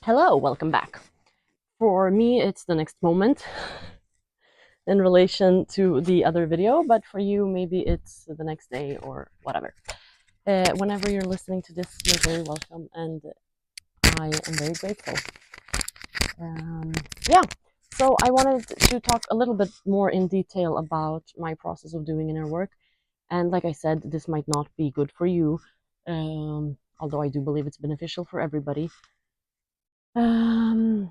Hello, welcome back. For me, it's the next moment in relation to the other video, but for you, maybe it's the next day or whatever. Whenever you're listening to this, you're very welcome, and I am very grateful. Um, yeah, so I wanted to talk a little bit more in detail about my process of doing inner work. And like I said, this might not be good for you, although I do believe it's beneficial for everybody. Um,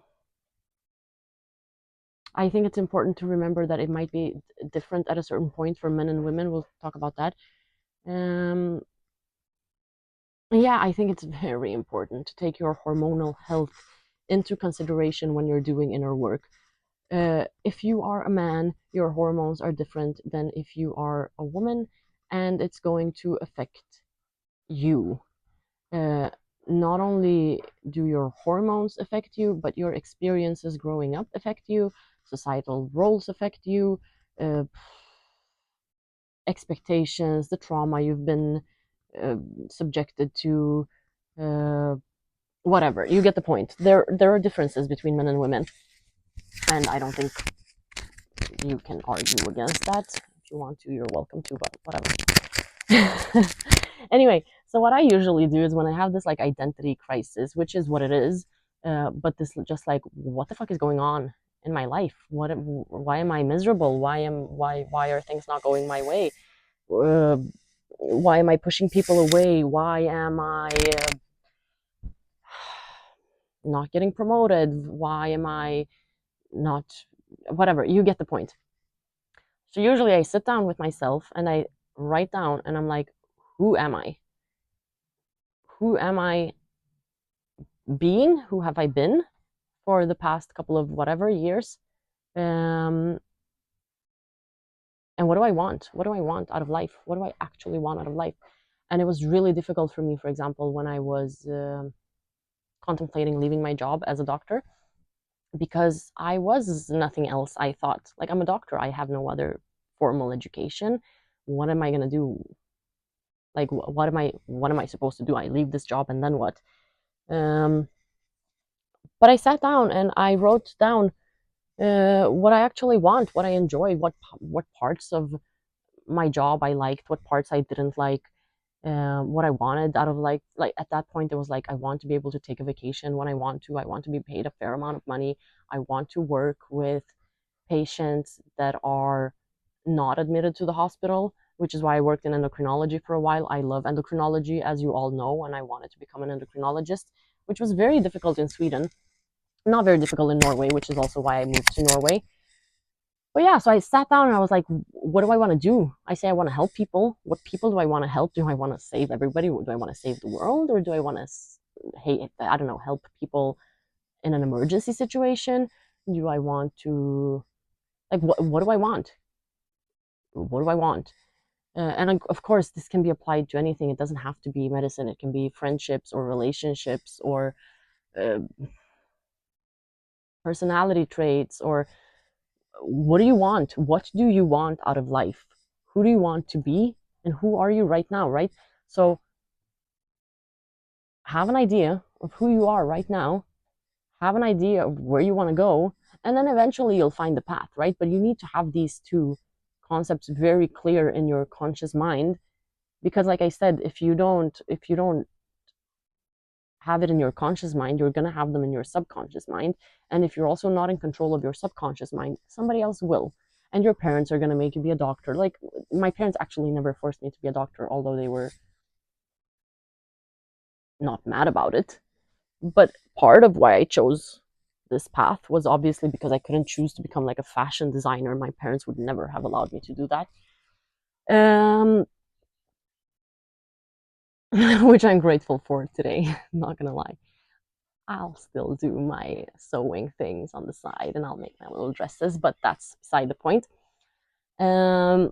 I think it's important to remember that it might be different at a certain point for men and women. We'll talk about that. Um, yeah, I think it's very important to take your hormonal health into consideration when you're doing inner work. If you are a man, your hormones are different than if you are a woman, and it's going to affect you. Uh, Not only do your hormones affect you, but your experiences growing up affect you, societal roles affect you, uh, expectations, the trauma you've been uh, subjected to, uh, whatever. You get the point. There are differences between men and women, and I don't think you can argue against that. If you want to, you're welcome to, but whatever. Anyway, so what I usually do is when I have this like identity crisis, which is what it is, but this just like what the fuck is going on in my life? Why am I miserable? Why are things not going my way? Uh, why am I pushing people away? Why am I not getting promoted? Why am I not whatever? You get the point. So usually I sit down with myself and I write down and I'm like, who am I? Who am I being? Who have I been for the past couple of whatever years? Um, and what do I want? What do I want out of life? What do I actually want out of life? And it was really difficult for me, for example, when I was contemplating leaving my job as a doctor, because I was nothing else. I thought, like, I'm a doctor, I have no other formal education. What am I going to do? Like, what am I supposed to do? I leave this job and then what? Um, but I sat down and I wrote down what I actually want, what I enjoy, what parts of my job I liked, what parts I didn't like, what I wanted out of like at that point it was like I want to be able to take a vacation when I want to. I want to be paid a fair amount of money. I want to work with patients that are not admitted to the hospital, which is why I worked in endocrinology for a while. I love endocrinology, as you all know, and I wanted to become an endocrinologist, which was very difficult in Sweden, not very difficult in Norway, which is also why I moved to Norway. But yeah, so I sat down and I was like, what do I want to do? I say I want to help people. What people do I want to help? Do I want to save everybody? Do I want to save the world? Or do I want to, hey, I don't know, help people in an emergency situation? Do I want to, like, what do I want? What do I want? And of course, this can be applied to anything. It doesn't have to be medicine. It can be friendships or relationships or uh, personality traits or what do you want? What do you want out of life? Who do you want to be? And who are you right now, right? So have an idea of who you are right now, have an idea of where you want to go, and then eventually you'll find the path, right? But you need to have these two concepts very clear in your conscious mind because like I said, if you don't have it in your conscious mind, you're going to have them in your subconscious mind. And if you're also not in control of your subconscious mind, somebody else will. And your parents are going to make you be a doctor. Like, my parents actually never forced me to be a doctor, although they were not mad about it. But part of why I chose this path was obviously because I couldn't choose to become like a fashion designer. My parents would never have allowed me to do that. Which I'm grateful for today, not gonna lie. I'll still do my sewing things on the side and I'll make my little dresses, but that's beside the point. Um,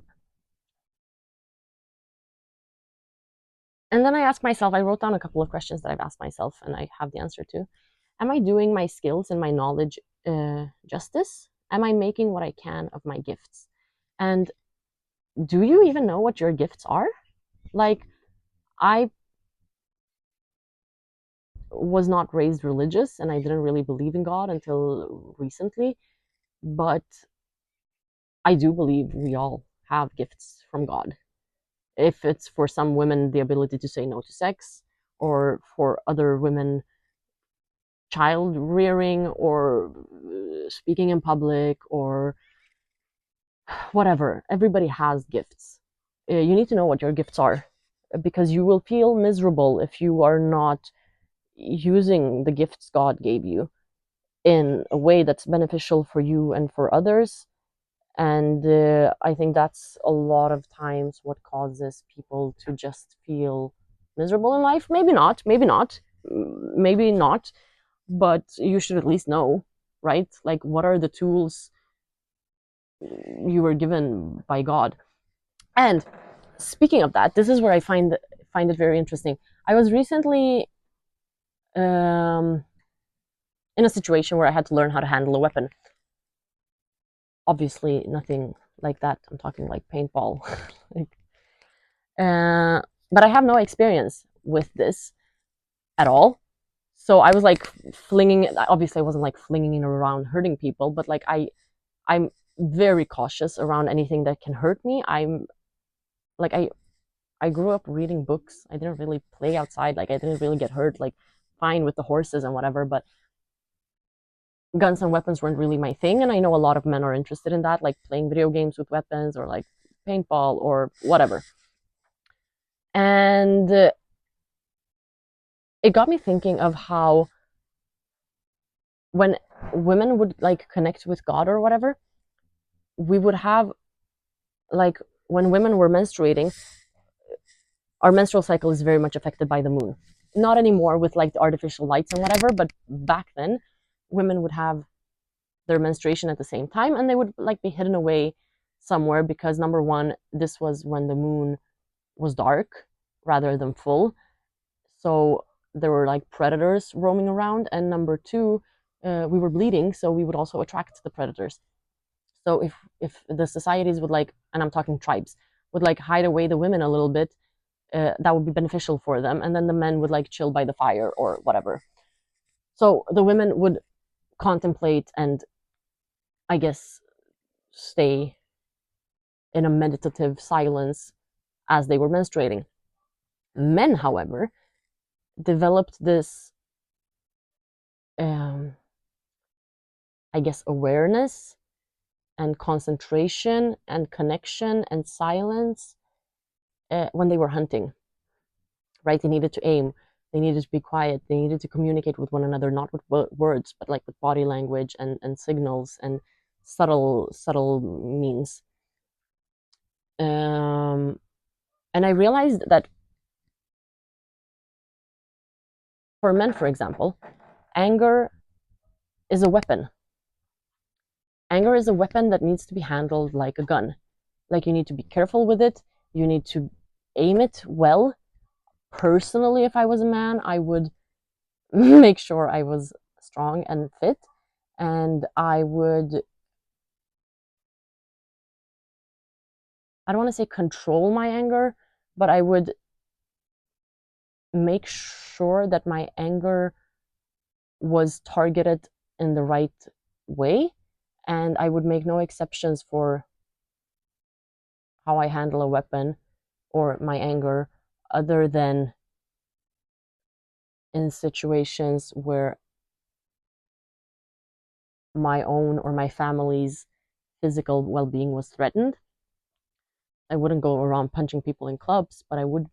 and then I asked myself, I wrote down a couple of questions that I've asked myself and I have the answer to. Am I doing my skills and my knowledge justice? Am I making what I can of my gifts? And do you even know what your gifts are? Like, I was not raised religious and I didn't really believe in God until recently, but I do believe we all have gifts from God. If it's for some women the ability to say no to sex, or for other women child rearing, or speaking in public, or whatever. Everybody has gifts. You need to know what your gifts are, because you will feel miserable if you are not using the gifts God gave you in a way that's beneficial for you and for others. And I think that's a lot of times what causes people to just feel miserable in life. Maybe not, maybe not, but you should at least know, right? Like, what are the tools you were given by God? And speaking of that, this is where I find it very interesting. I was recently um, in a situation where I had to learn how to handle a weapon. Obviously, nothing like that. I'm talking like paintball. like, but I have no experience with this at all. So I was like flinging it. Obviously, I wasn't like flinging it around hurting people, but like I'm very cautious around anything that can hurt me. I'm like I grew up reading books. I didn't really play outside. Like, I didn't really get hurt. Like, fine with the horses and whatever, but guns and weapons weren't really my thing. And I know a lot of men are interested in that, like playing video games with weapons, or like paintball or whatever. And it got me thinking of how when women would like connect with God or whatever, we would have like when women were menstruating, our menstrual cycle is very much affected by the moon. Not anymore with like the artificial lights and whatever, but back then, women would have their menstruation at the same time, and they would like be hidden away somewhere, because number one, this was when the moon was dark rather than full, so there were like predators roaming around, and number two, we were bleeding, so we would also attract the predators. So if the societies would like, and I'm talking tribes, would like hide away the women a little bit, that would be beneficial for them, and then the men would like chill by the fire or whatever. So the women would contemplate and, I guess, stay in a meditative silence as they were menstruating. Men, however, developed this, um, I guess, awareness and concentration and connection and silence when they were hunting, right? They needed to aim, they needed to be quiet, they needed to communicate with one another, not with words, but like with body language and signals and subtle means. And I realized that for men, for example, anger is a weapon. Anger is a weapon that needs to be handled like a gun. Like, you need to be careful with it. You need to aim it well. Personally, if I was a man, I would make sure I was strong and fit. And I would, I don't want to say control my anger, but I would make sure that my anger was targeted in the right way. And I would make no exceptions for how I handle a weapon or my anger, other than in situations where my own or my family's physical well-being was threatened. I wouldn't go around punching people in clubs, but I would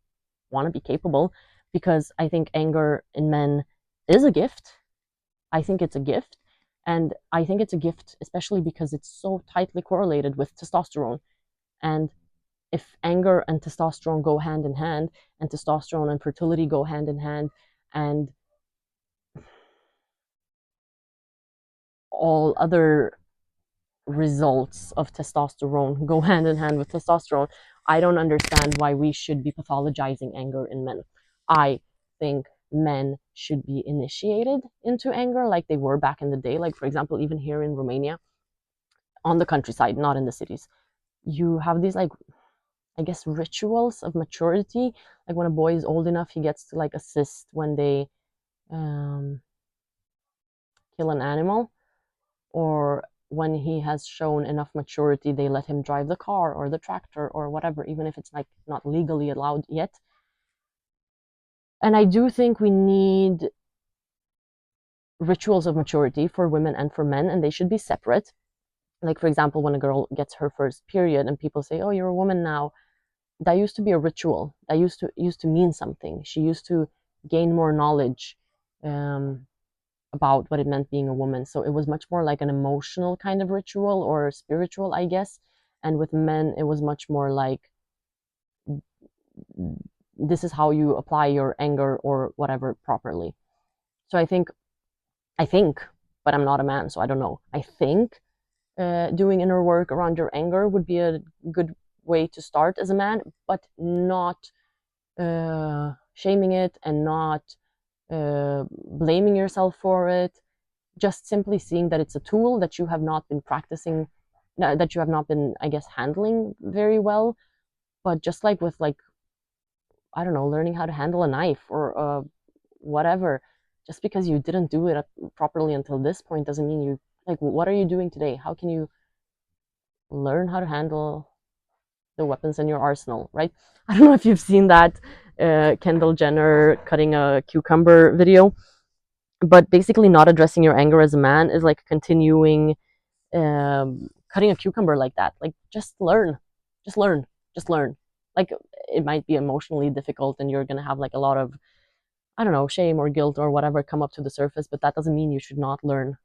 want to be capable, because I think anger in men is a gift. I think it's a gift. And I think it's a gift especially because it's so tightly correlated with testosterone. And if anger and testosterone go hand in hand, and testosterone and fertility go hand in hand, and all other results of testosterone go hand in hand with testosterone, I don't understand why we should be pathologizing anger in men. I think men should be initiated into anger like they were back in the day. Like, for example, even here in Romania, on the countryside, not in the cities, you have these, like, I guess, rituals of maturity. Like, when a boy is old enough, he gets to like assist when they um, kill an animal, or when he has shown enough maturity, they let him drive the car or the tractor or whatever, even if it's like not legally allowed yet. And I do think we need rituals of maturity for women and for men, and they should be separate. Like, for example, when a girl gets her first period and people say, "Oh, you're a woman now," that used to be a ritual. That used to mean something. She used to gain more knowledge um, about what it meant being a woman. So it was much more like an emotional kind of ritual or spiritual, I guess. And with men, it was much more like this is how you apply your anger or whatever properly. So I think, but I'm not a man, so I don't know. I think doing inner work around your anger would be a good way to start as a man, but not shaming it and not blaming yourself for it. Just simply seeing that it's a tool that you have not been practicing, that you have not been, I guess, handling very well. But just like with, like, I don't know, learning how to handle a knife or whatever, just because you didn't do it properly until this point doesn't mean you, like, what are you doing today? How can you learn how to handle the weapons in your arsenal, right? I don't know if you've seen that Kendall Jenner cutting a cucumber video, but basically not addressing your anger as a man is like continuing cutting a cucumber like that. Like, just learn, just learn. Like, it might be emotionally difficult and you're gonna have like a lot of, I don't know, shame or guilt or whatever come up to the surface, but that doesn't mean you should not learn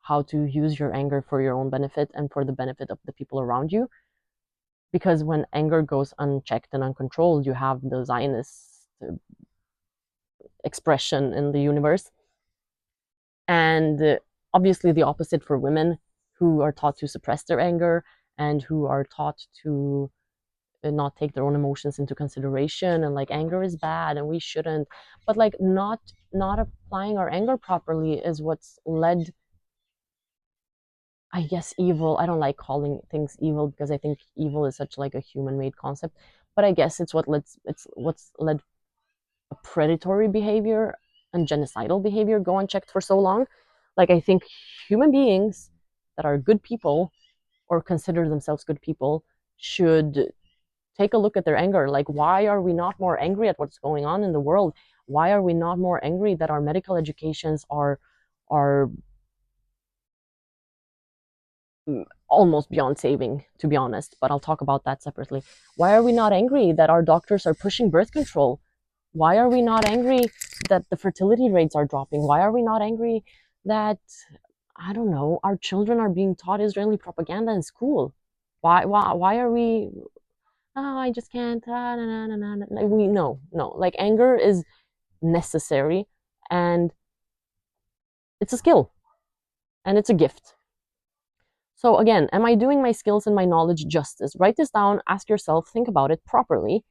how to use your anger for your own benefit and for the benefit of the people around you. Because when anger goes unchecked and uncontrolled, you have the Zionist expression in the universe. And obviously, the opposite for women who are taught to suppress their anger and who are taught to not take their own emotions into consideration, and like anger is bad and we shouldn't, but like not applying our anger properly is what's led, I guess, evil. I don't like calling things evil because I think evil is such like a human made concept, but I guess it's what's led a predatory behavior and genocidal behavior go unchecked for so long. Like, I think human beings that are good people or consider themselves good people should take a look at their anger. Like, why are we not more angry at what's going on in the world? Why are we not more angry that our medical educations are almost beyond saving, to be honest, but I'll talk about that separately. Why are we not angry that our doctors are pushing birth control? Why are we not angry that the fertility rates are dropping? Why are we not angry that, I don't know, our children are being taught Israeli propaganda in school? Why are we, oh, I just can't, ah, nah, nah, nah, nah, nah. We, no, like, anger is necessary, and it's a skill and it's a gift. So again, am I doing my skills and my knowledge justice? Write this down, ask yourself, think about it properly.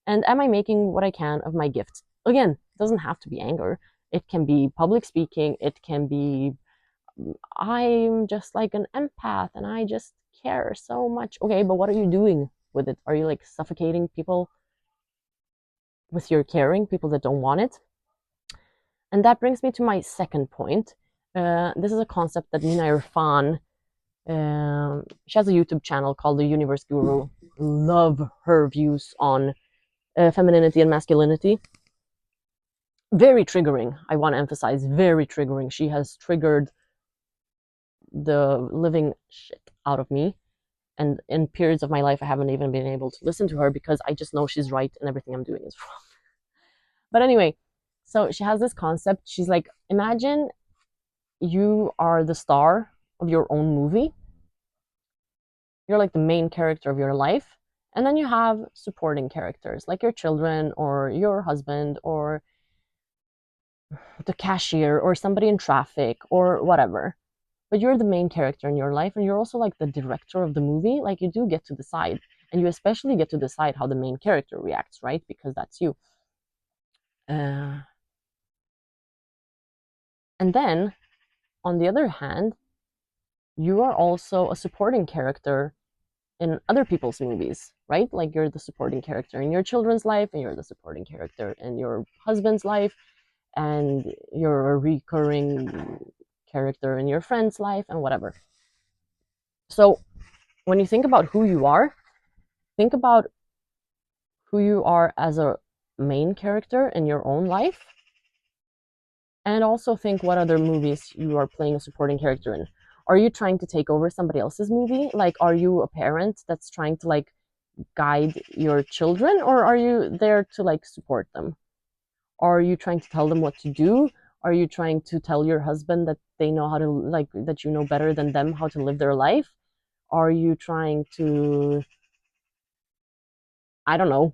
And am I making what I can of my gifts? Again, it doesn't have to be anger. It can be public speaking. It can be, I'm just like an empath and I just care so much. Okay, but what are you doing with it? Are you like suffocating people with your caring, people that don't want it? And that brings me to my second point. This is a concept that Nina Irfan, she has a YouTube channel called The Universe Guru. Love her views on femininity and masculinity. Very triggering. I want to emphasize, very triggering. She has triggered the living shit out of me. And in periods of my life, I haven't even been able to listen to her because I just know she's right and everything I'm doing is wrong. But anyway, so she has this concept. She's like, imagine you are the star of your own movie. You're like the main character of your life. And then you have supporting characters like your children or your husband or the cashier or somebody in traffic or whatever. But you're the main character in your life and you're also like the director of the movie. Like, you do get to decide, and you especially get to decide how the main character reacts, right? Because that's you. Uh, and then on the other hand, you are also a supporting character in other people's movies, right? Like, you're the supporting character in your children's life and you're the supporting character in your husband's life. and you're a recurring character in your friend's life and whatever. So when you think about who you are, think about who you are as a main character in your own life, and also think what other movies you are playing a supporting character in. Are you trying to take over somebody else's movie? Like, are you a parent that's trying to like guide your children, or are you there to like support them? Are you trying to tell them what to do? Are you trying to tell your husband that they know how to like that you know better than them how to live their life? Are you trying to, I don't know,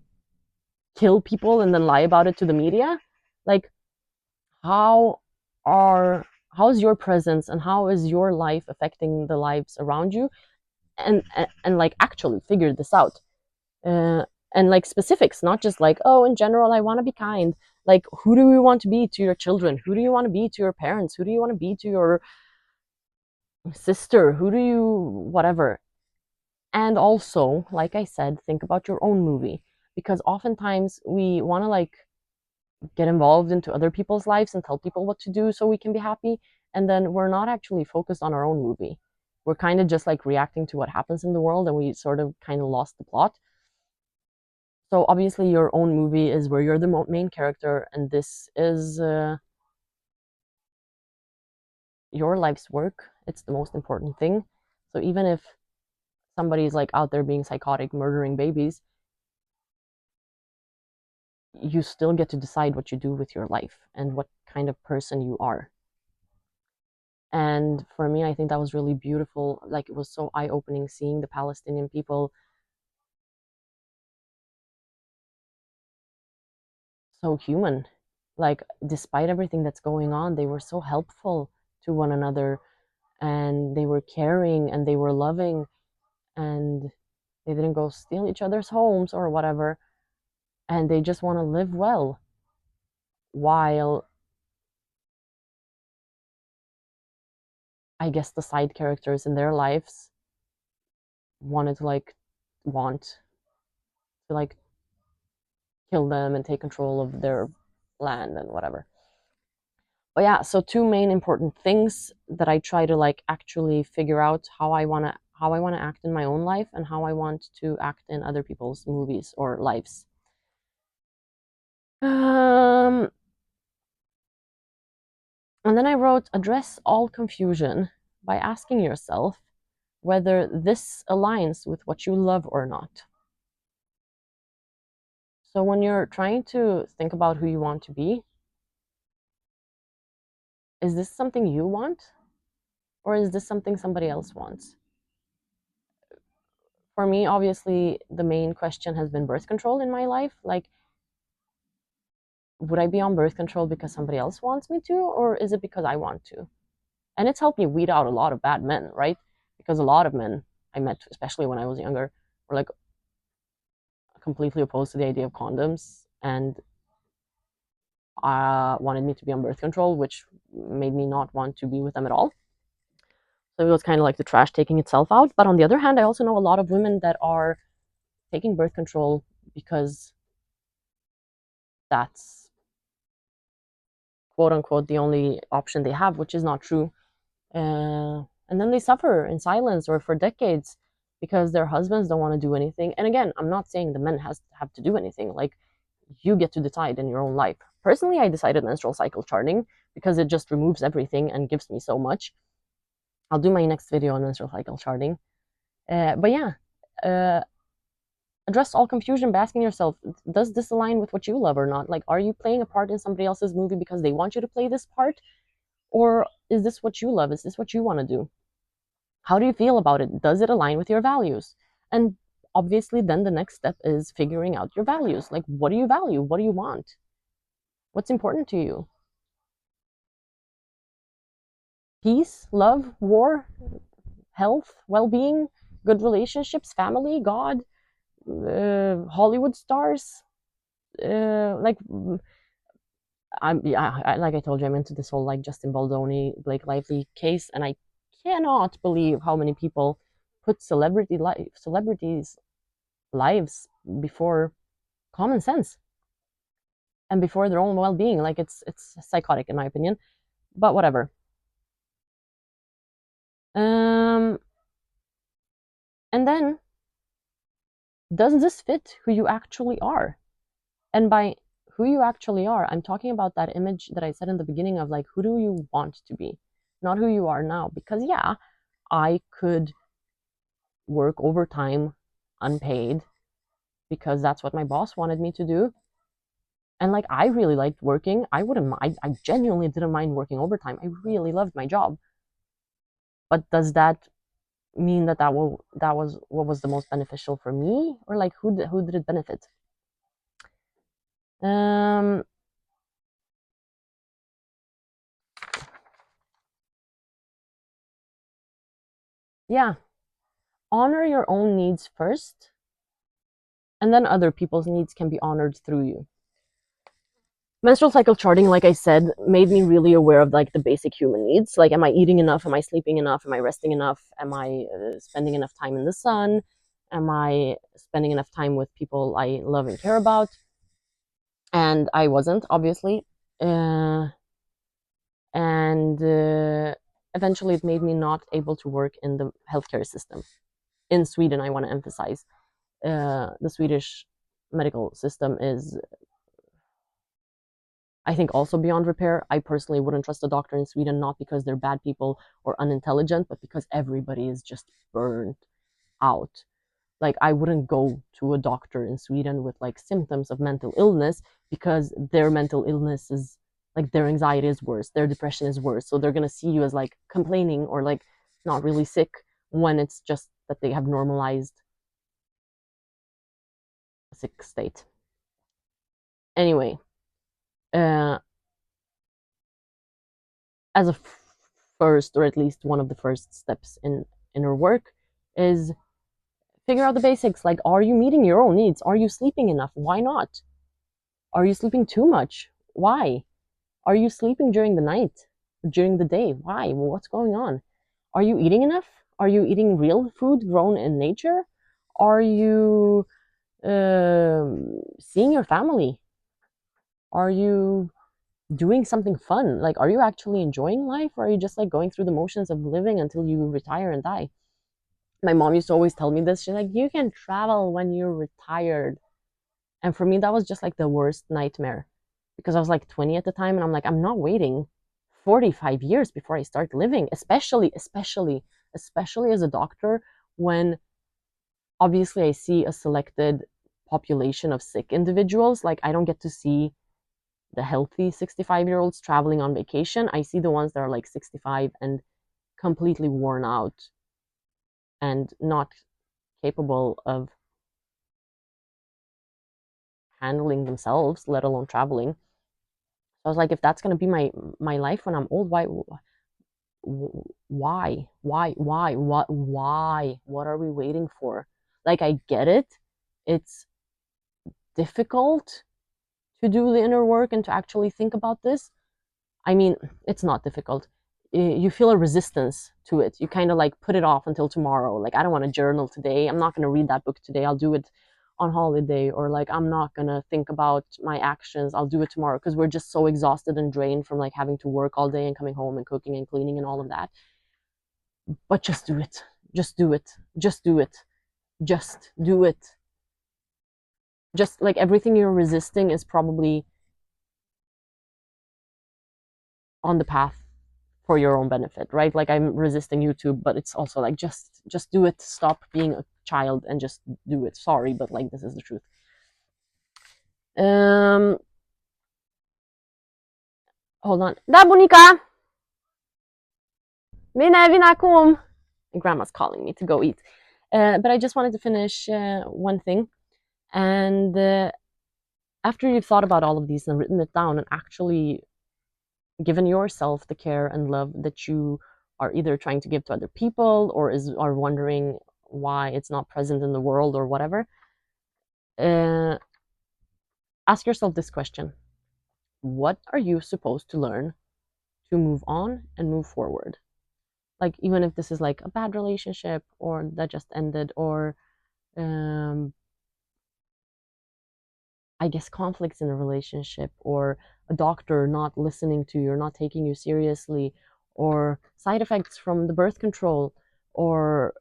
kill people and then lie about it to the media? Like, how are how's your presence and how is your life affecting the lives around you? And like actually figure this out. uh, and like specifics, not just like, oh, in general, I want to be kind. Like, who do you want to be to your children? Who do you want to be to your parents? Who do you want to be to your sister? Who do you, whatever. And also, like I said, think about your own movie, because oftentimes we want to like get involved into other people's lives and tell people what to do so we can be happy, and then we're not actually focused on our own movie. We're kind of just like reacting to what happens in the world, and we sort of kind of lost the plot. So obviously your own movie is where you're the main character, and this is your life's work. It's the most important thing. So even if somebody's like out there being psychotic, murdering babies, you still get to decide what you do with your life and what kind of person you are. And for me, I think that was really beautiful. Like, it was so eye-opening seeing the Palestinian people so human. Like, despite everything that's going on, they were so helpful to one another, and they were caring and they were loving, and they didn't go steal each other's homes or whatever, and they just want to live well, while I guess the side characters in their lives wanted to like want to like kill them and take control of their land and whatever. But yeah, so two main important things that I try to like actually figure out how I want to act in my own life and how I want to act in other people's movies or lives. Um, and then I wrote, address all confusion by asking yourself whether this aligns with what you love or not. So when you're trying to think about who you want to be, is this something you want, or is this something somebody else wants? For me, obviously, the main question has been birth control in my life. Like, would I be on birth control because somebody else wants me to, or is it because I want to? And it's helped me weed out a lot of bad men, right? Because a lot of men I met, especially when I was younger, were like completely opposed to the idea of condoms and wanted me to be on birth control, which made me not want to be with them at all. So it was kind of like the trash taking itself out. But on the other hand, I also know a lot of women that are taking birth control because that's quote unquote the only option they have, which is not true. And then they suffer in silence or for decades because their husbands don't want to do anything. And again, I'm not saying the men have to do anything. Like, you get to decide in your own life. Personally, I decided menstrual cycle charting because it just removes everything and gives me so much. I'll do my next video on menstrual cycle charting. But yeah, uh, address all confusion by asking yourself, does this align with what you love or not? Like, are you playing a part in somebody else's movie because they want you to play this part? Or is this what you love? Is this what you want to do? How do you feel about it? Does it align with your values? And obviously, then the next step is figuring out your values. Like, what do you value? What do you want? What's important to you? Peace, love, war, health, well being, good relationships, family, God, Hollywood stars. Like, like I told you, I'm into this whole like Justin Baldoni, Blake Lively case, and I cannot believe how many people put celebrities' lives before common sense. and before their own well-being. Like it's psychotic in my opinion, but whatever. um and then, does this fit who you actually are? And by who you actually are, I'm talking about that image that I said in the beginning of like, who do you want to be, not who you are now. Because yeah, I could work overtime unpaid because that's what my boss wanted me to do. And like, I really liked working. I wouldn't, I genuinely didn't mind working overtime. I really loved my job. But does that mean that that was what was the most beneficial for me? Or like, who did it benefit? Um, yeah, honor your own needs first, and then other people's needs can be honored through you. Menstrual cycle charting, like I said, made me really aware of like the basic human needs. Like, am I eating enough? Am I sleeping enough? Am I resting enough? Am I spending enough time in the sun? Am I spending enough time with people I love and care about? And I wasn't, obviously. Uh, and eventually it made me not able to work in the healthcare system in Sweden. I want to emphasize the Swedish medical system is, I think, also beyond repair. I personally wouldn't trust a doctor in Sweden, not because they're bad people or unintelligent, but because everybody is just burned out. Like, I wouldn't go to a doctor in Sweden with like symptoms of mental illness, because their mental illness is like, their anxiety is worse, their depression is worse. So they're going to see you as like complaining or like not really sick, when it's just that they have normalized a sick state. Anyway, uh, as a first, or at least one of the first steps in inner work, is figure out the basics. Like, are you meeting your own needs? Are you sleeping enough? Why not? Are you sleeping too much? Why? Are you sleeping during the night, during the day? Why? Well, what's going on? Are you eating enough? Are you eating real food grown in nature? Are you seeing your family? Are you doing something fun? Like, are you actually enjoying life, or are you just like going through the motions of living until you retire and die? My mom used to always tell me this. She's like, you can travel when you're retired. And for me, that was just like the worst nightmare, because I was like 20 at the time, and I'm like, I'm not waiting 45 years before I start living, especially as a doctor, when obviously I see a selected population of sick individuals. Like, I don't get to see the healthy 65-year-olds traveling on vacation. I see the ones that are like 65 and completely worn out and not capable of handling themselves, let alone traveling. So I was like, if that's gonna be my life when I'm old, what are we waiting for? Like, I get it. It's difficult to do the inner work and to actually think about this. I mean, it's not difficult. You feel a resistance to it. You kind of like put it off until tomorrow. Like, I don't want to journal today. I'm not going to read that book today. I'll do it on holiday. Or like, I'm not going to think about my actions. I'll do it tomorrow, because we're just so exhausted and drained from like having to work all day and coming home and cooking and cleaning and all of that. But just do it. Just do it. Just do it. Just do it. Just like, everything you're resisting is probably on the path for your own benefit, right? Like, I'm resisting YouTube, but it's also like, just do it. Stop being a child and just do it. Sorry, but like, this is the truth. Um, hold on. Da, Bonica! Vina, kom! Grandma's calling me to go eat. But I just wanted to finish one thing. And after you've thought about all of these and written it down and actually given yourself the care and love that you are either trying to give to other people, or are wondering why it's not present in the world or whatever, uh, ask yourself this question: what are you supposed to learn to move on and move forward? Like, even if this is like a bad relationship, or that just ended, or um, I guess, conflicts in a relationship, or a doctor not listening to you or not taking you seriously, or side effects from the birth control, or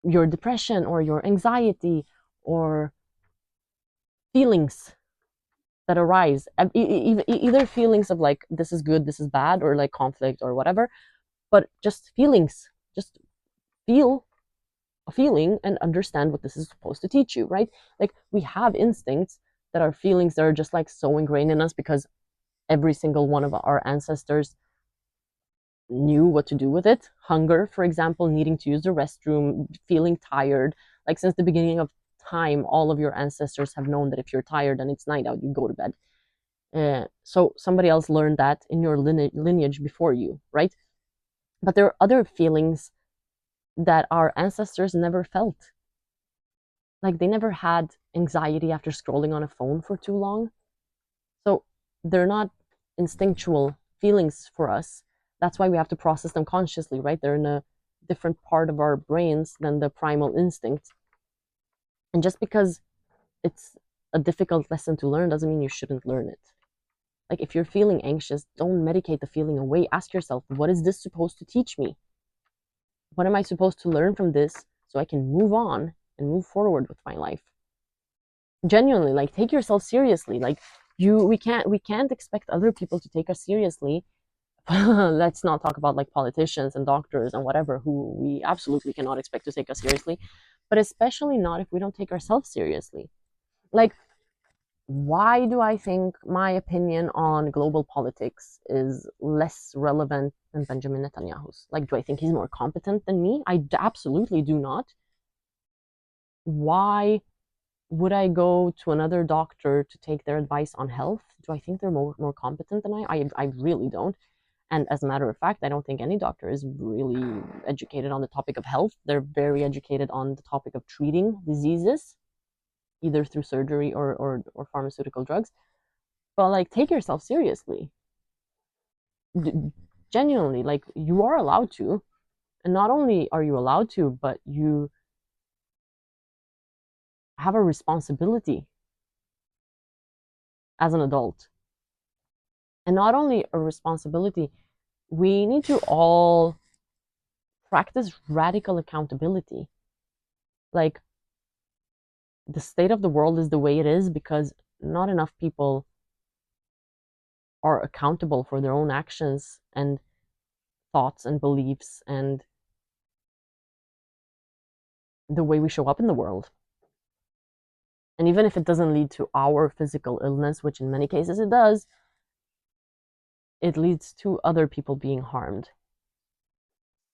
your depression or your anxiety, or feelings that arise, either feelings of like this is good, this is bad, or like conflict or whatever, but just feelings. Just feel a feeling and understand what this is supposed to teach you, right? Like we have instincts that are feelings that are just like so ingrained in us because every single one of our ancestors knew what to do with it. Hunger, for example, needing to use the restroom, feeling tired. Like since the beginning of time, all of your ancestors have known that if you're tired and it's night out, you go to bed. So somebody else learned that in your lineage before you, right? But there are other feelings that our ancestors never felt. Like they never had anxiety after scrolling on a phone for too long. So they're not instinctual feelings for us. That's why we have to process them consciously, right? They're in a different part of our brains than the primal instinct. And just because it's a difficult lesson to learn doesn't mean you shouldn't learn it. Like if you're feeling anxious, don't medicate the feeling away. Ask yourself, what is this supposed to teach me? What am I supposed to learn from this so I can move on and move forward with my life? Genuinely, like take yourself seriously. Like we can't expect other people to take us seriously. Let's not talk about like politicians and doctors and whatever who we absolutely cannot expect to take us seriously, but especially not if we don't take ourselves seriously. Like why do I think my opinion on global politics is less relevant than Benjamin Netanyahu's? Like, do I think he's more competent than me? Absolutely do not. Why would I go to another doctor to take their advice on health? Do I think they're more competent than I really don't. And as a matter of fact, I don't think any doctor is really educated on the topic of health. They're very educated on the topic of treating diseases, either through surgery or pharmaceutical drugs. But like, take yourself seriously. Genuinely, like, you are allowed to. And not only are you allowed to, but you have a responsibility as an adult. And not only a responsibility, we need to all practice radical accountability. Like, the state of the world is the way it is because not enough people are accountable for their own actions and thoughts and beliefs and the way we show up in the world. And even if it doesn't lead to our physical illness, which in many cases it does, it leads to other people being harmed.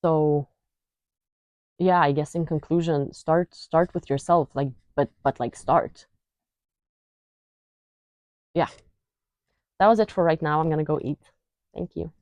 So yeah, I guess in conclusion, start with yourself, like but like start. Yeah. That was it for right now. I'm gonna go eat. Thank you.